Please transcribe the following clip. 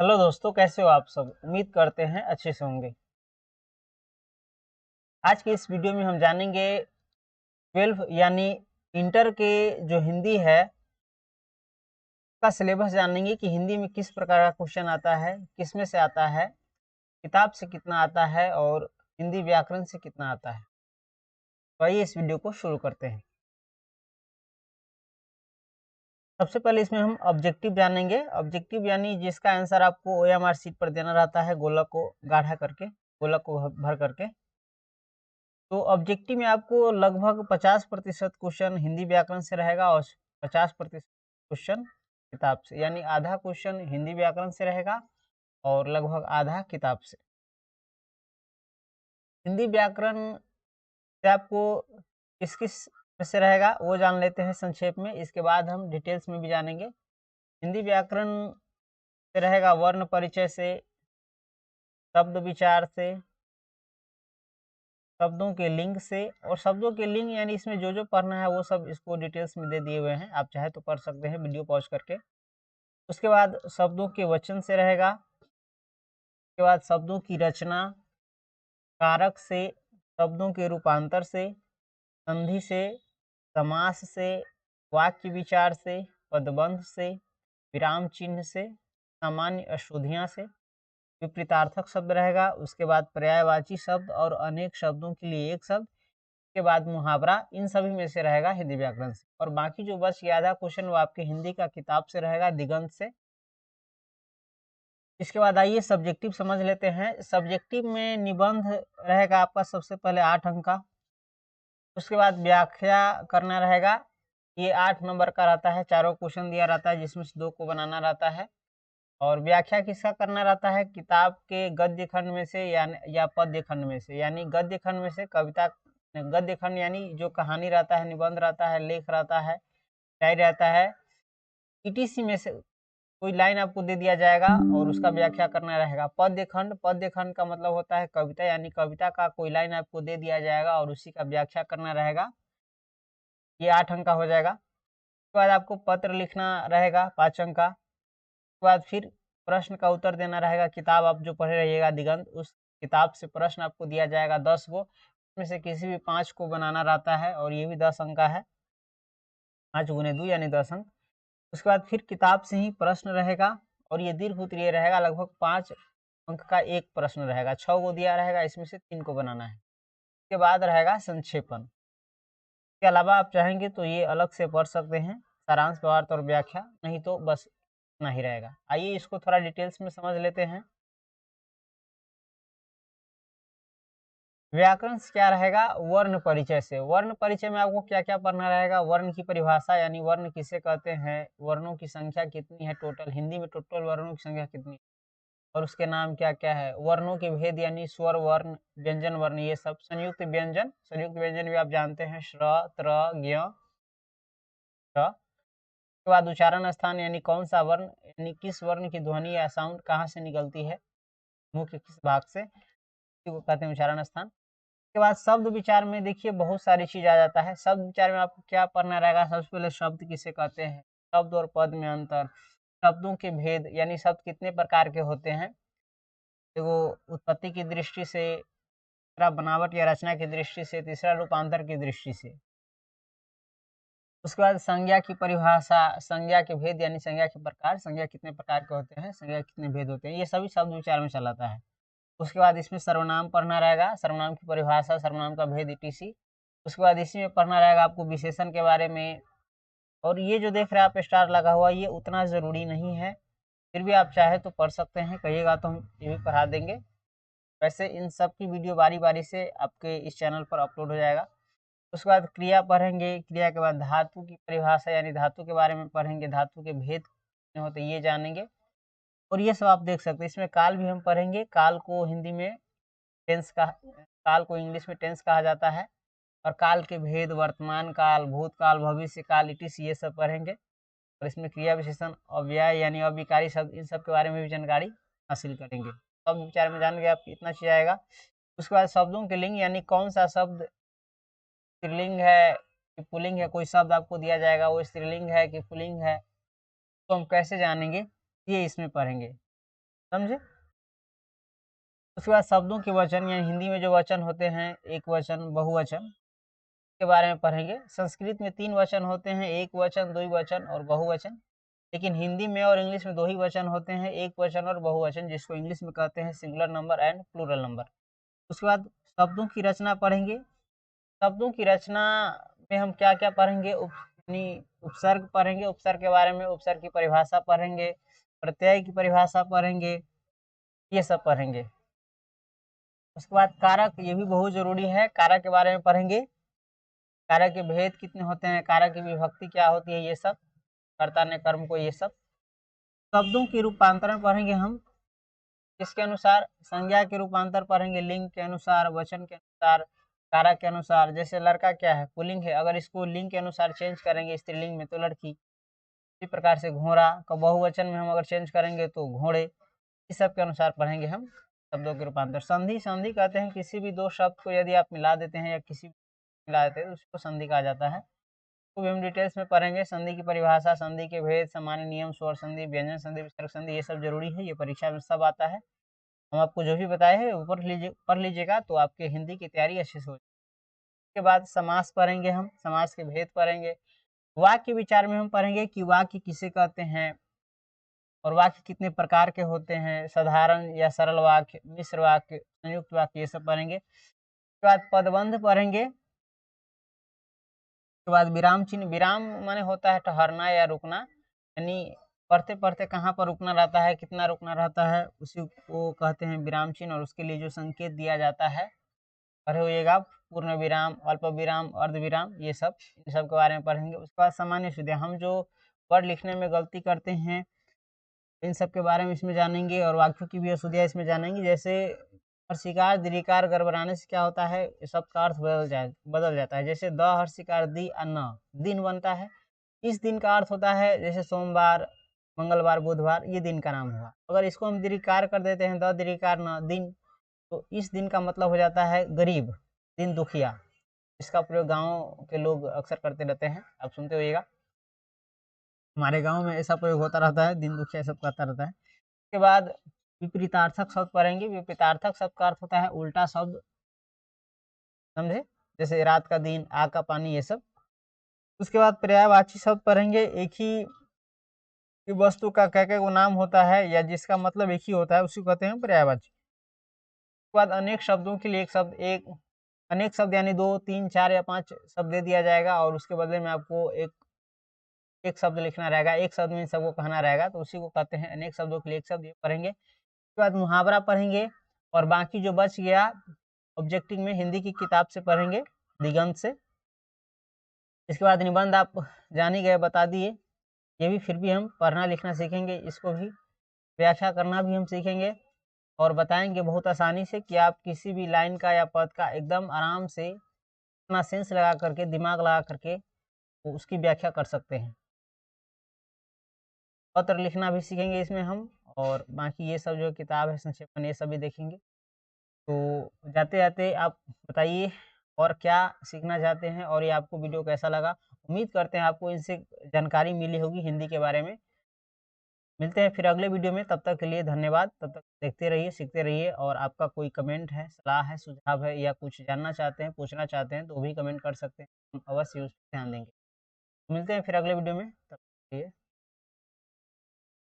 Hello दोस्तों, कैसे हो आप सब। उम्मीद करते हैं अच्छे से होंगे। आज के इस वीडियो में हम जानेंगे 12 यानी इंटर के जो हिंदी है का सिलेबस जानेंगे कि हिंदी में किस प्रकार का क्वेश्चन आता है, किस में से आता है, किताब से कितना आता है और हिंदी व्याकरण से कितना आता है। तो आइए इस वीडियो को शुरू करते हैं। सबसे पहले इसमें हम ऑब्जेक्टिव जानेंगे। ऑब्जेक्टिव यानी जिसका आंसर आपको ओएमआर शीट पर देना रहता है, गोलक को गाढ़ा करके, गोलक को भर करके। तो ऑब्जेक्टिव में आपको लगभग 50% क्वेश्चन हिंदी व्याकरण से रहेगा और 50% क्वेश्चन किताब से, यानी आधा क्वेश्चन हिंदी व्याकरण से रहेगा और लगभग आधा किताब से। हिंदी व्याकरण से आपको किस किस में से रहेगा वो जान लेते हैं संक्षेप में, इसके बाद हम डिटेल्स में भी जानेंगे। हिंदी व्याकरण से रहेगा वर्ण परिचय से, शब्द विचार से, शब्दों के लिंग से। और शब्दों के लिंग यानी इसमें जो जो पढ़ना है वो सब इसको डिटेल्स में दे दिए हुए हैं, आप चाहे तो पढ़ सकते हैं वीडियो पॉज करके। उसके बाद शब्दों के वचन से रहेगा, उसके बाद शब्दों की रचना, कारक से, शब्दों के रूपांतर से, संधि से, समास से, वाक्य विचार से, पदबंध से, विराम चिन्ह से, सामान्य अशुद्धियां से, विपरीतार्थक शब्द रहेगा। उसके बाद पर्यायवाची शब्द और अनेक शब्दों के लिए एक शब्द, के बाद मुहावरा, इन सभी में से रहेगा हिंदी व्याकरण से। और बाकी जो बच गया आधा क्वेश्चन वो आपके हिंदी का किताब से रहेगा, दिगंत से। इसके बाद आइए सब्जेक्टिव समझ लेते हैं। सब्जेक्टिव में निबंध रहेगा आपका सबसे पहले 8 अंक का। उसके बाद व्याख्या करना रहेगा, ये 8 नंबर का रहता है, चारों क्वेश्चन दिया रहता है जिसमें से 2 को बनाना रहता है। और व्याख्या किसका करना रहता है, किताब के गद्य खंड में से या पद्य खंड में से। यानी गद्य खंड में से कविता, गद्य खंड यानी जो कहानी रहता है, निबंध रहता है, लेख रहता है, शायरी रहता है, ईटीसी में से कोई लाइन आपको दे दिया जाएगा और उसका व्याख्या करना रहेगा। पद्य खंड, पद्य खंड का मतलब होता है कविता, यानी कविता का कोई लाइन आपको दे दिया जाएगा और उसी का व्याख्या करना रहेगा, ये 8 अंक का हो जाएगा। उसके बाद आपको पत्र लिखना रहेगा 5 अंक का। उसके बाद फिर प्रश्न का उत्तर देना रहेगा, किताब आप जो पढ़े रहिएगा दिगंत, उस किताब से प्रश्न आपको दिया जाएगा 10 गो, उसमें से किसी भी 5 को बनाना रहता है और ये भी 10 अंक का है, 5 गुने 2 यानी 10 अंक। उसके बाद फिर किताब से ही प्रश्न रहेगा और ये दीर्घ उत्तरीय रहेगा, लगभग 5 अंक का एक प्रश्न रहेगा, 6 को दिया रहेगा, इसमें से 3 को बनाना है। उसके बाद रहेगा संक्षेपण। इसके अलावा आप चाहेंगे तो ये अलग से पढ़ सकते हैं, सारांश, भावार्थ और व्याख्या, नहीं तो बस इतना ही रहेगा। आइए इसको थोड़ा डिटेल्स में समझ लेते हैं। व्याकरण से क्या रहेगा, वर्ण परिचय से। वर्ण परिचय में आपको क्या क्या पढ़ना रहेगा, वर्ण की परिभाषा यानी वर्ण किसे कहते हैं, वर्णों की संख्या कितनी है, टोटल हिंदी में टोटल वर्णों की संख्या कितनी है और उसके नाम क्या क्या है, वर्णों के भेद यानी स्वर वर्ण, व्यंजन वर्ण, ये सब। संयुक्त व्यंजन, संयुक्त व्यंजन भी आप जानते हैं, श्र, त्र, ज्ञ, ट। उसके बाद उच्चारण स्थान यानी कौन सा वर्ण, यानी किस वर्ण की ध्वनि या साउंड कहाँ से निकलती है, मुंह के किस भाग से, इसी को कहते हैं उच्चारण स्थान। के बाद शब्द विचार में देखिए बहुत सारी चीज आ जाता है। शब्द विचार में आपको क्या पढ़ना रहेगा, सबसे पहले शब्द किसे कहते हैं, शब्द और पद में अंतर, शब्दों के भेद यानी शब्द कितने प्रकार के होते हैं, एगो उत्पत्ति की दृष्टि से, दूसरा बनावट या रचना की दृष्टि से, तीसरा रूपांतर की दृष्टि से। उसके बाद संज्ञा की परिभाषा, संज्ञा के भेद यानी संज्ञा के प्रकार, संज्ञा कितने प्रकार के होते हैं, संज्ञा कितने भेद होते हैं, ये सभी शब्द विचार में चलाता है। उसके बाद इसमें सर्वनाम पढ़ना रहेगा, सर्वनाम की परिभाषा, सर्वनाम का भेद, ईटीसी। उसके बाद इसी में पढ़ना रहेगा आपको विशेषण के बारे में। और ये जो देख रहे हैं आप स्टार लगा हुआ, ये उतना ज़रूरी नहीं है, फिर भी आप चाहे तो पढ़ सकते हैं, कहिएगा तो हम ये भी पढ़ा देंगे। वैसे इन सब की वीडियो बारी बारी से आपके इस चैनल पर अपलोड हो जाएगा। उसके बाद क्रिया पढ़ेंगे, क्रिया के बाद धातु की परिभाषा यानी धातु के बारे में पढ़ेंगे, धातु के भेद कितने होते हैं ये जानेंगे। और ये सब आप देख सकते हैं। इसमें काल भी हम पढ़ेंगे, काल को हिंदी में टेंस का, काल को इंग्लिश में टेंस कहा जाता है। और काल के भेद, वर्तमान काल, भूतकाल, भविष्य काल, इटिस, ये सब पढ़ेंगे। और इसमें क्रिया विशेषण, अव्यय यानी अविकारी शब्द, इन सब के बारे में भी जानकारी हासिल करेंगे। सब विचार में जान गए आप, इतना चीज आएगा। उसके बाद शब्दों के लिंग यानी कौन सा शब्द स्त्रीलिंग है कि पुल्लिंग है, कोई शब्द आपको दिया जाएगा वो स्त्रीलिंग है कि पुल्लिंग है, तो हम कैसे जानेंगे, ये इसमें पढ़ेंगे। समझे। उसके बाद शब्दों के वचन, यानी हिंदी में जो वचन होते हैं, एक वचन, बहुवचन के बारे में पढ़ेंगे। संस्कृत में 3 वचन होते हैं, एक वचन, द्विवचन और बहुवचन। लेकिन हिंदी में और इंग्लिश में 2 ही वचन होते हैं, एक वचन और बहुवचन, जिसको इंग्लिश में कहते हैं singular number and plural number. उसके बाद शब्दों की रचना पढ़ेंगे। शब्दों की रचना में हम क्या-क्या पढ़ेंगे, उपसर्ग पढ़ेंगे, उपसर्ग के बारे में, उपसर्ग की परिभाषा पढ़ेंगे, प्रत्यय की परिभाषा पढ़ेंगे, ये सब पढ़ेंगे। उसके बाद कारक, ये भी बहुत ज़रूरी है, कारक के बारे में पढ़ेंगे। कारक के भेद कितने होते हैं, कारक की विभक्ति क्या होती है, ये सब, कर्ता ने कर्म को, ये सब। शब्दों के रूपांतरण पढ़ेंगे हम, इसके अनुसार संज्ञा के रूपांतर पढ़ेंगे, लिंग के अनुसार, वचन के अनुसार, कारक के अनुसार। जैसे लड़का क्या है, पुल्लिंग है, अगर इसको लिंग के अनुसार चेंज करेंगे स्त्रीलिंग में तो लड़की। इसी प्रकार से घोड़ा को बहुवचन में हम अगर चेंज करेंगे तो घोड़े। इस सब के अनुसार पढ़ेंगे हम शब्दों के रूपांतर। संधि, संधि कहते हैं किसी भी 2 शब्द को यदि आप मिला देते हैं या किसी मिला देते हैं तो उसको संधि कहा जाता है। तो भी हम डिटेल्स में पढ़ेंगे। संधि की परिभाषा, संधि के भेद, सामान्य नियम, स्वर संधि, व्यंजन संधि, विसर्ग संधि, ये सब जरूरी है, ये परीक्षा में सब आता है। हम आपको जो भी बताए हैं ऊपर पढ़ लीजिएगा तो आपके हिंदी की तैयारी अच्छे से हो जाएगी। उसके बाद समास पढ़ेंगे हम, समास के भेद पढ़ेंगे। वाक्य विचार में हम पढ़ेंगे कि वाक्य किसे कहते हैं और वाक्य कितने प्रकार के होते हैं, साधारण या सरल वाक्य, मिश्र वाक्य, संयुक्त वाक्य, ये सब पढ़ेंगे। उसके बाद पदबंध पढ़ेंगे। उसके बाद विराम चिन्ह, विराम माने होता है ठहरना या रुकना, यानी पढ़ते-पढ़ते कहाँ पर रुकना रहता है, कितना रुकना रहता है, उसी को कहते हैं विराम चिन्ह। और उसके लिए जो संकेत दिया जाता है, पढ़े होइएगा, पूर्ण विराम, अल्प विराम, अर्धविराम, ये सब, इन सब के बारे में पढ़ेंगे। उसके बाद सामान्य शुद्धियाँ, हम जो वर्ड लिखने में गलती करते हैं, इन सब के बारे में इसमें जानेंगे और वाक्यों की भी अशुद्धियाँ इसमें जानेंगे। जैसे हर्षिकार, दीर्घिकार गड़बड़ाने से क्या होता है, शब्द का अर्थ बदल जाता है। जैसे द हर्षिकार दी न, दिन बनता है। इस दिन का अर्थ होता है जैसे सोमवार, मंगलवार, बुधवार, ये दिन का नाम हुआ। अगर इसको हम दीर्घिकार कर देते हैं, द दीर्घिकार न, दिन, तो इस दिन का मतलब हो जाता है गरीब, दिन दुखिया। इसका प्रयोग गाँव के लोग अक्सर करते रहते हैं, आप सुनते होइएगा। हमारे गाँव में ऐसा प्रयोग होता रहता है, दिन दुखिया सब कहता रहता है। उसके बाद विपरीतार्थक शब्द पढ़ेंगे। विपरीतार्थक शब्द का अर्थ होता है उल्टा शब्द, समझे, जैसे रात का दिन, आग का पानी, ये सब। उसके बाद पर्यायवाची शब्द पढ़ेंगे। एक ही वस्तु का क्या-क्या वो नाम होता है या जिसका मतलब एक ही होता है, उसी को कहते हैं पर्यायवाची। उसके बाद अनेक शब्दों के लिए अनेक शब्द यानी 2, 3, 4 या 5 शब्द दे दिया जाएगा और उसके बदले में आपको एक शब्द लिखना रहेगा, एक शब्द में सबको कहना रहेगा, तो उसी को कहते हैं अनेक शब्दों के लिए एक शब्द, ये पढ़ेंगे। उसके बाद मुहावरा पढ़ेंगे और बाकी जो बच गया ऑब्जेक्टिव में हिंदी की किताब से पढ़ेंगे, दिगंत से। इसके बाद निबंध आप जान ही गए, बता दिए। ये भी फिर भी हम पढ़ना लिखना सीखेंगे, इसको भी व्याख्या करना भी हम सीखेंगे और बताएंगे बहुत आसानी से कि आप किसी भी लाइन का या पद का एकदम आराम से अपना सेंस लगा करके, दिमाग लगा करके उसकी व्याख्या कर सकते हैं। पत्र लिखना भी सीखेंगे इसमें हम, और बाकी ये सब जो किताब है संक्षेपण, ये सब भी देखेंगे। तो जाते-जाते आप बताइए और क्या सीखना चाहते हैं और ये आपको वीडियो कैसा लगा? उम्मीद करते हैं आपको इनसे जानकारी मिली होगी हिंदी के बारे में। मिलते हैं फिर अगले वीडियो में, तब तक के लिए धन्यवाद। तब तक देखते रहिए, सीखते रहिए और आपका कोई कमेंट है, सलाह है, सुझाव है या कुछ जानना चाहते हैं, पूछना चाहते हैं तो भी कमेंट कर सकते हैं। हम अवश्य उस पे ध्यान देंगे। मिलते हैं फिर अगले वीडियो में, तब तक के लिए